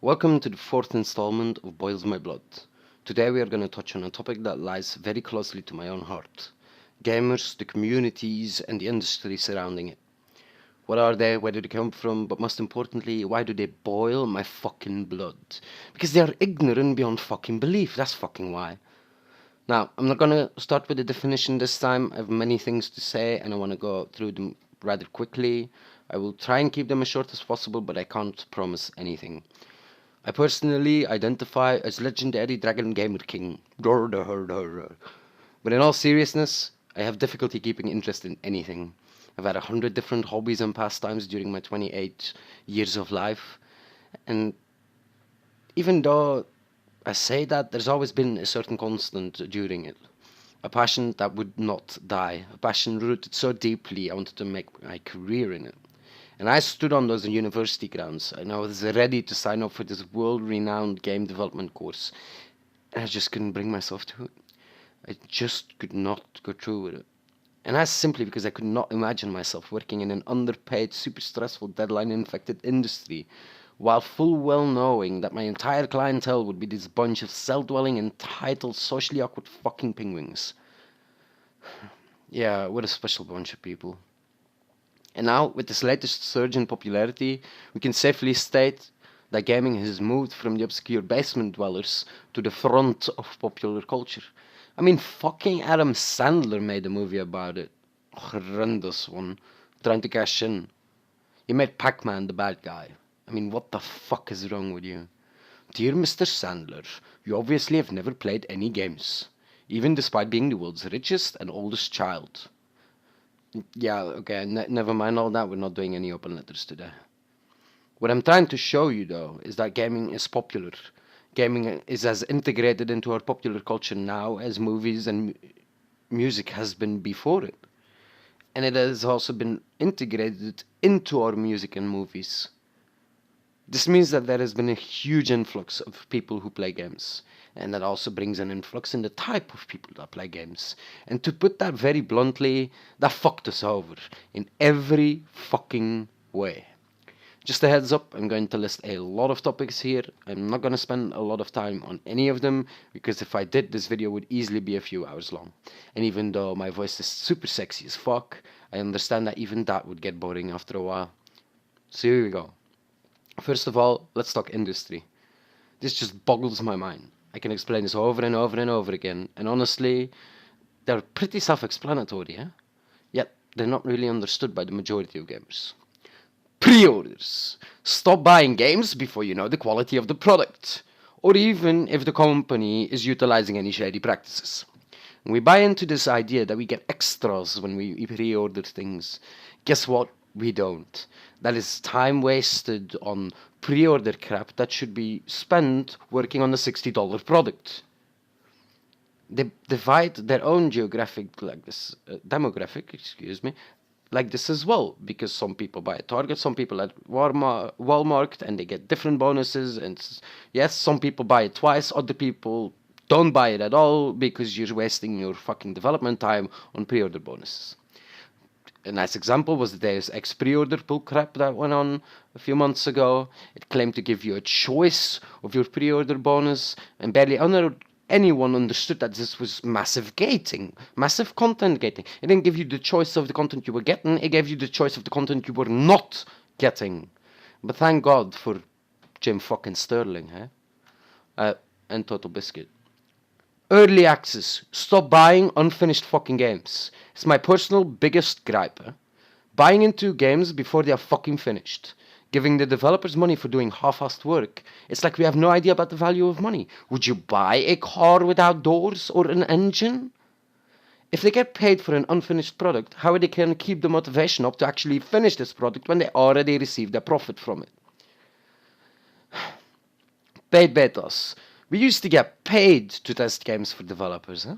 Welcome to the fourth installment of Boils My Blood. Today we are going to touch on a topic that lies very closely to my own heart. Gamers, the communities, and the industry surrounding it. What are they, where do they come from, but most importantly, why do they boil my fucking blood? Because they are ignorant beyond fucking belief, that's fucking why. Now, I'm not going to start with the definition this time. I have many things to say and I want to go through them rather quickly. I will try and keep them as short as possible, but I can't promise anything. I personally identify as legendary Dragon Gamer King. But in all seriousness, I have difficulty keeping interest in anything. I've had 100 different hobbies and pastimes during my 28 years of life, and even though I say that, there's always been a certain constant during it. A passion that would not die. A passion rooted so deeply I wanted to make my career in it. And I stood on those university grounds and I was ready to sign up for this world-renowned game development course. And I just couldn't bring myself to it. I just could not go through with it. And that's simply because I could not imagine myself working in an underpaid, super stressful, deadline-infected industry while full well knowing that my entire clientele would be this bunch of cell-dwelling, entitled, socially awkward fucking penguins. Yeah, what a special bunch of people. And now, with this latest surge in popularity, we can safely state that gaming has moved from the obscure basement dwellers to the front of popular culture. I mean, fucking Adam Sandler made a movie about it. Horrendous one. Trying to cash in. He made Pac-Man the bad guy. I mean, what the fuck is wrong with you? Dear Mr. Sandler, you obviously have never played any games, even despite being the world's richest and oldest child. Yeah, okay, never mind all that, we're not doing any open letters today. What I'm trying to show you, though, is that gaming is popular. Gaming is as integrated into our popular culture now as movies and music has been before it. And it has also been integrated into our music and movies. This means that there has been a huge influx of people who play games. And that also brings an influx in the type of people that play games. And to put that very bluntly, that fucked us over in every fucking way. Just a heads up, I'm going to list a lot of topics here. I'm not going to spend a lot of time on any of them, because if I did, this video would easily be a few hours long. And even though my voice is super sexy as fuck, I understand that even that would get boring after a while. So here we go. First of all, let's talk industry. This just boggles my mind. I can explain this over and over and over again, and honestly, they're pretty self-explanatory, eh? Yet, they're not really understood by the majority of gamers. Pre-orders. Stop buying games before you know the quality of the product, or even if the company is utilizing any shady practices. We buy into this idea that we get extras when we pre-order things. Guess what? We don't. That is time wasted on pre-order crap that should be spent working on a $60 product. They divide their own demographic, like this as well, because some people buy at Target, some people at Walmart, and they get different bonuses. And yes, some people buy it twice, other people don't buy it at all because you're wasting your fucking development time on pre-order bonuses. A nice example was the Deus Ex pre-order bullcrap that went on a few months ago. It claimed to give you a choice of your pre-order bonus, and barely anyone understood that this was massive gating, massive content gating. It didn't give you the choice of the content you were getting, it gave you the choice of the content you were not getting. But thank God for Jim fucking Sterling, and Total Biscuit. Early access. Stop buying unfinished fucking games. It's my personal biggest gripe. Buying into games before they are fucking finished. Giving the developers money for doing half-assed work. It's like we have no idea about the value of money. Would you buy a car without doors or an engine? If they get paid for an unfinished product, how are they going to keep the motivation up to actually finish this product when they already received their profit from it? Paid betas. We used to get paid to test games for developers, huh?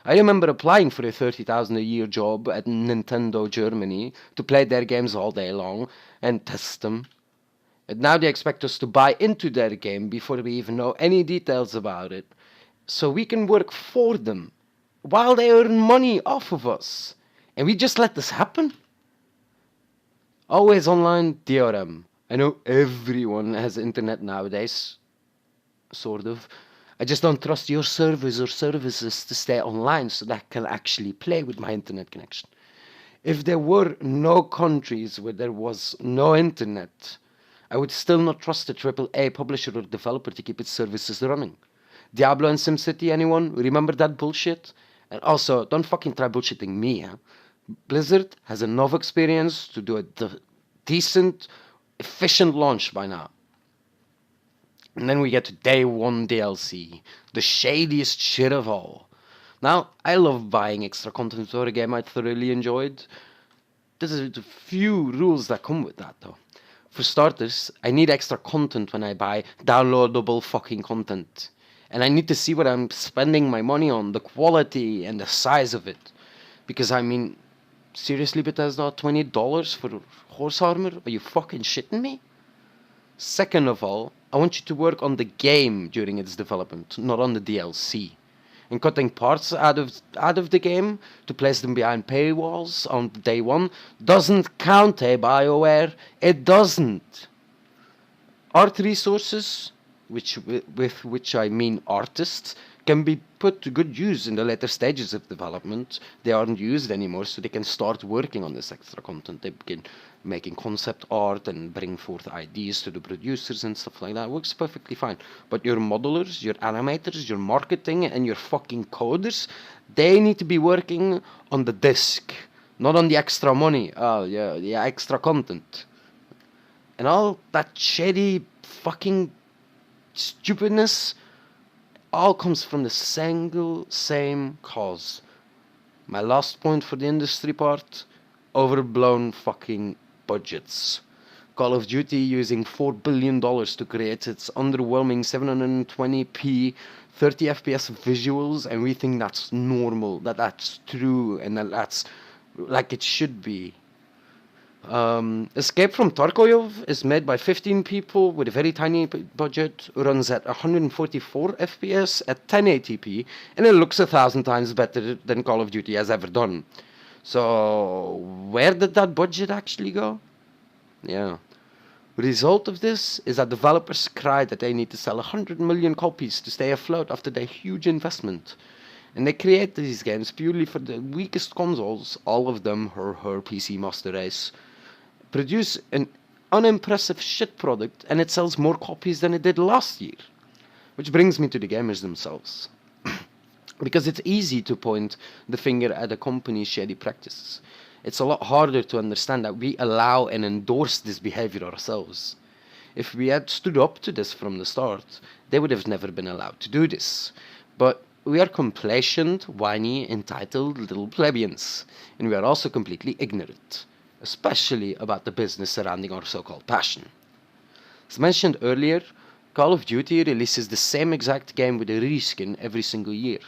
I remember applying for a 30,000 a year job at Nintendo Germany to play their games all day long and test them. And now they expect us to buy into their game before we even know any details about it, so we can work for them while they earn money off of us. And we just let this happen? Always online DRM. I know everyone has internet nowadays, sort of. I just don't trust your servers or services to stay online so that I can actually play with my internet connection. If there were no countries where there was no internet, I would still not trust a AAA publisher or developer to keep its services running. Diablo and SimCity, anyone? Remember that bullshit? And also, don't fucking try bullshitting me, huh? Blizzard has enough experience to do a decent, efficient launch by now. And then we get to day one DLC, the shadiest shit of all. Now, I love buying extra content for a game I thoroughly enjoyed. There's a few rules that come with that, though. For starters, I need extra content when I buy downloadable fucking content. And I need to see what I'm spending my money on, the quality and the size of it. Because, I mean, seriously, Bethesda, $20 for horse armor? Are you fucking shitting me? Second of all, I want you to work on the game during its development, not on the DLC. And cutting parts out of the game to place them behind paywalls on day one doesn't count, eh, BioWare? It doesn't. Art resources, with which I mean artists, can be put to good use in the later stages of development. They aren't used anymore, so they can start working on this extra content. They begin making concept art and bring forth ideas to the producers and stuff like that. It works perfectly fine. But your modelers, your animators, your marketing, and your fucking coders, they need to be working on the disc, not on the extra money. Oh, yeah, the extra content. And all that shady fucking stupidness all comes from the single same cause. My last point for the industry part, overblown fucking budgets. Call of Duty using $4 billion to create its underwhelming 720p 30 FPS visuals, and we think that's normal, that's true, and that's like it should be. Escape from Tarkov is made by 15 people with a very tiny budget, runs at 144 FPS at 1080p, and it looks 1,000 times better than Call of Duty has ever done. So, where did that budget actually go? Yeah. The result of this is that developers cry that they need to sell 100 million copies to stay afloat after their huge investment. And they create these games purely for the weakest consoles, all of them her PC Master Race. Produce an unimpressive shit product, and it sells more copies than it did last year. Which brings me to the gamers themselves. Because it's easy to point the finger at a company's shady practices. It's a lot harder to understand that we allow and endorse this behavior ourselves. If we had stood up to this from the start, they would have never been allowed to do this. But we are complacent, whiny, entitled little plebeians, and we are also completely ignorant, especially about the business surrounding our so-called passion. As mentioned earlier, Call of Duty releases the same exact game with a reskin every single year.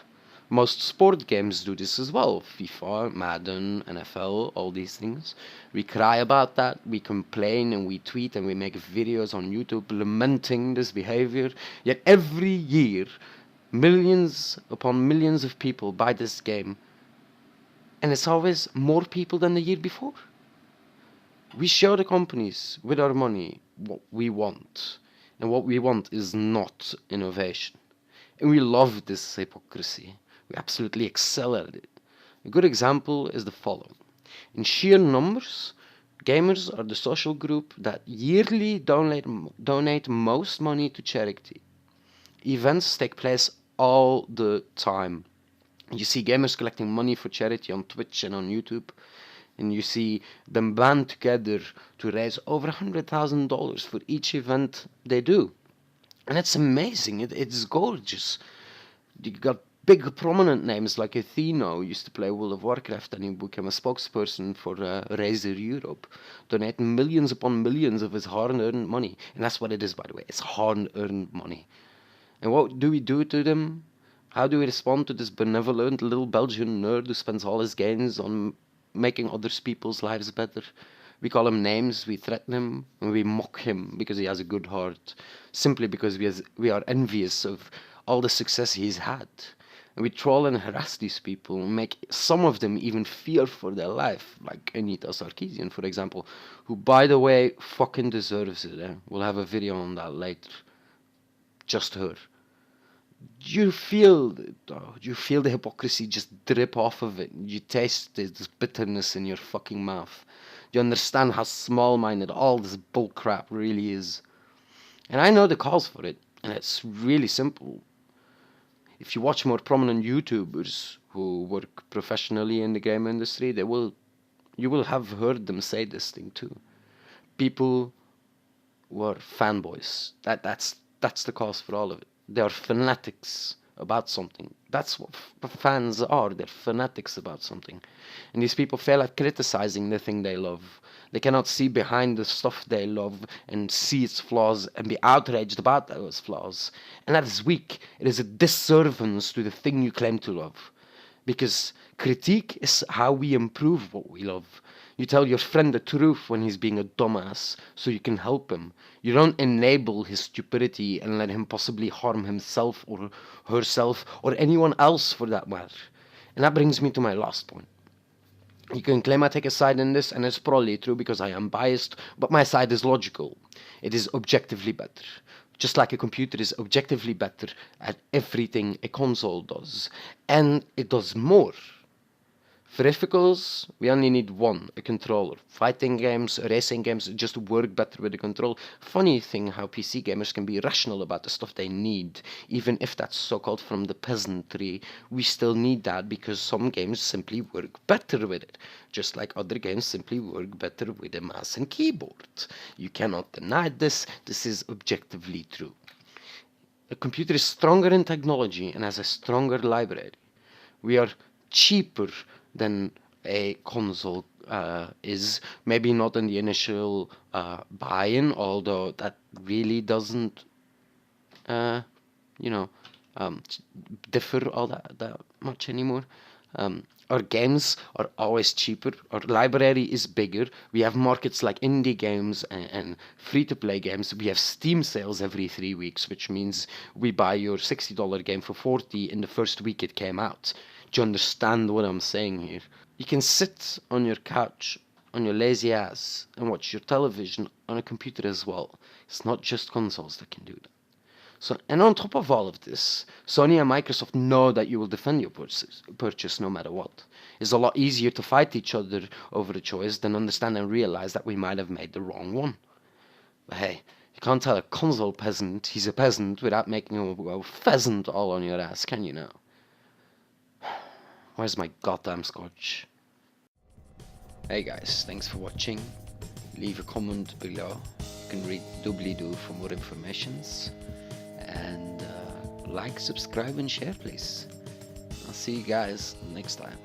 Most sport games do this as well. FIFA, Madden, NFL, all these things. We cry about that, we complain and we tweet and we make videos on YouTube lamenting this behavior. Yet every year, millions upon millions of people buy this game. And it's always more people than the year before. We show the companies with our money what we want. And what we want is not innovation. And we love this hypocrisy. We absolutely excel at it. A good example is the following. In sheer numbers, gamers are the social group that yearly donate most money to charity. Events take place all the time. You see gamers collecting money for charity on Twitch and on YouTube. And you see them band together to raise over $100,000 for each event they do. And it's amazing. It's gorgeous. You got big prominent names like Athena, who used to play World of Warcraft, and he became a spokesperson for Razer Europe, donating millions upon millions of his hard-earned money. And that's what it is, by the way. It's hard-earned money. And what do we do to them? How do we respond to this benevolent little Belgian nerd who spends all his gains on making other people's lives better? We call him names, we threaten him, and we mock him because he has a good heart, simply because we are envious of all the success he's had. And we troll and harass these people, make some of them even fear for their life, like Anita Sarkeesian, for example, who, by the way, fucking deserves it. We'll have a video on that later. Just her. You feel the hypocrisy just drip off of it. You taste this bitterness in your fucking mouth. You understand how small-minded all this bullcrap really is. And I know the cause for it, and it's really simple. If you watch more prominent YouTubers who work professionally in the game industry, you will have heard them say this thing too. People were fanboys. That's the cause for all of it. They are fanatics about something. That's what fans are. They're fanatics about something. And these people fail at criticizing the thing they love. They cannot see behind the stuff they love and see its flaws and be outraged about those flaws. And that is weak. It is a disservice to the thing you claim to love. Because critique is how we improve what we love. You tell your friend the truth when he's being a dumbass, so you can help him. You don't enable his stupidity and let him possibly harm himself or herself or anyone else for that matter. And that brings me to my last point. You can claim I take a side in this, and it's probably true because I am biased, but my side is logical. It is objectively better. Just like a computer is objectively better at everything a console does. And it does more. For difficulties, we only need one, a controller. Fighting games, racing games just work better with a control. Funny thing how PC gamers can be rational about the stuff they need, even if that's so-called from the peasantry. We still need that because some games simply work better with it, just like other games simply work better with a mouse and keyboard. You cannot deny this. This is objectively true. A computer is stronger in technology and has a stronger library. We are cheaper than a console is. Maybe not in the initial buy-in, although that really doesn't, differ all that much anymore. Our games are always cheaper. Our library is bigger. We have markets like indie games and free-to-play games. We have Steam sales every 3 weeks, which means we buy your $60 game for $40 in the first week it came out. Do you understand what I'm saying here? You can sit on your couch, on your lazy ass, and watch your television on a computer as well. It's not just consoles that can do that. So, and on top of all of this, Sony and Microsoft know that you will defend your purchase no matter what. It's a lot easier to fight each other over a choice than understand and realize that we might have made the wrong one. But hey, you can't tell a console peasant he's a peasant without making him go pheasant all on your ass, can you now? Where's my goddamn scotch? Hey guys, thanks for watching. Leave a comment below. You can read doobly-doo for more informations. And like, subscribe and share please. I'll see you guys next time.